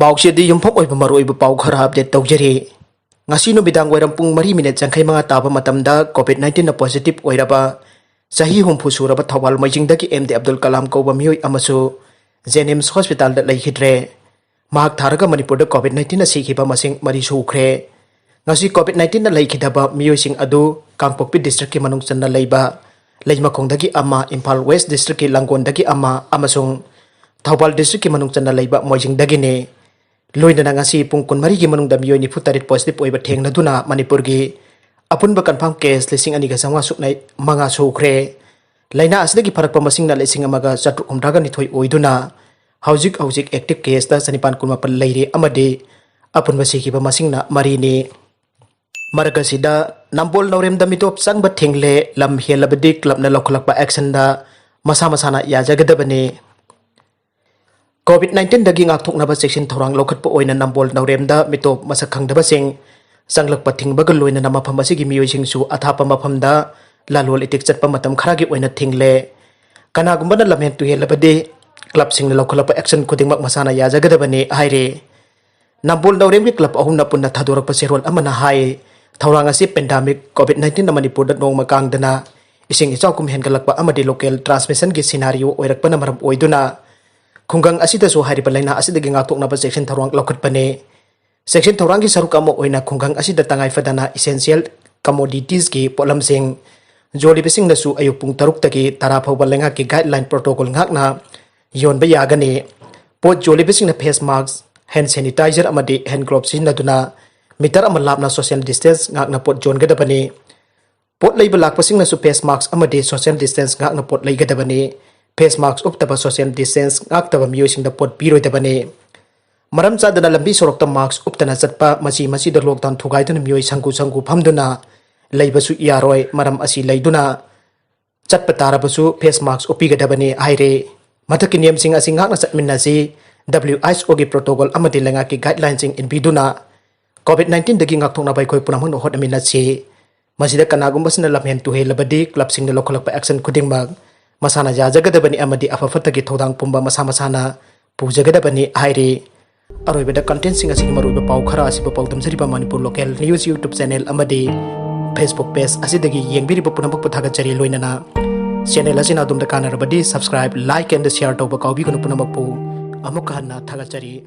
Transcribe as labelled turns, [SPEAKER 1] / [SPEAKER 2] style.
[SPEAKER 1] Pausidi yumpok oy pamaroy pau khara update tawjari. Ngasi no bidang wairam pung 4 minute jangkai mga taba matamda COVID-19 na positive oiraba. Sahi humpu suraba Thoubal Moijing dagi Abdul Kalam Kauba Miyoi Amasu Jenims Hospital da Leikhidre. Mahak tharaga Manipur da COVID-19 na sikhiba masing mari Sukhre. Ngasi COVID-19 na Leikhidaba Miyoi sing adu Kangpokpi district ki manungsan na leiba. Leijmakong dagi ama Impal West district ki Langgon dagi ama amasung Thoubal district ki manungsan na leiba Moijing dagi ne. Loina na ngasi pungkun mari gi manung dam yoni futarit positive oiba theng na duna Manipur gi apun ba confirm case lising ani ga sanga suknai manga Sukhre laina asdagi farak pamasing na lising amaga chatu umdraga ni thoi oiduna hauzik active case da sanipan kunma pal leire amade apun ba sikhiba masing na mari ni maraga sida Nambol Naorem da Mitop Changba Thingle lam Hellabadi club na Loukhatlakpa action da Masana Yajagadabani COVID-19 dagi ngakthoknaba section thorang Loukhatlakpa oina Nambol Naorem da Mitop Masa khangdaba sing sanglakpa thingba loina na mafam asigi miyoi singsu athapa mafamda lalol itik chatpa matam kharagi oina Thingle kanagumba na lamhen tu Hellabadi club sing na Loukhatlakpa action khudingmak Masana Yajagadabani haire Nambol Naorem ki club ahum na punna thadorakpa serol amana hai thorang asi pandemic COVID-19 na Manipur da nong makangdana ising ichaukum hengalakpa amadi local transmission gi scenario oirakpa na maram oiduna Khunggang asida so hari palaina asida gi ngatok na ba section thorang Loukhatlakpa section thorang gi saruk amo oina khunggang asida tangai fadana essential commodities gi polam sing joli besing na su ayupung taruk taki tara phawba lenga ki guideline protocol ngak na yon ba yagani pot joli besing na face mask hand sanitizer amadi hand gloves sin na duna meter amalap na social distance ngak na pot jon gadabani pot leiba lakpasing na su face mask amadi social distance ngak na pot lei gadabani face mask uptaba social distance ngaktaba miyosing da pot piroi dabani maram chadana lambi sorokta mask uptana chatpa masi da lockdown thugai duna miyoi sangku phamduna leibasu yaroi maram asi leiduna chatpa tarabasu face mask upiga dabani haire mathaki niyam sing asi ngakna chatminna si WHO gi protocol amadi lenga ki guidelines sing inbiduna COVID-19 dagi ngakthokna bai khoi punamang no hodamina si masida kanagumba sina lamhen tu Hellabadi club sing da Loukhatlakpa action khudingmak Masana Yajagadabani amadi afafatagi thodang pumba masana pujagadabani haire aroibada content sing asigi maruiba pau khara asiba pau damjariba Manipur Local News YouTube channel amadi Facebook page asidagi yengbiriba punabak pathagachari loinana channel asina dumda kanarabadi subscribe like and share tawba kaubi kono punabak pu amuk hanna thagachari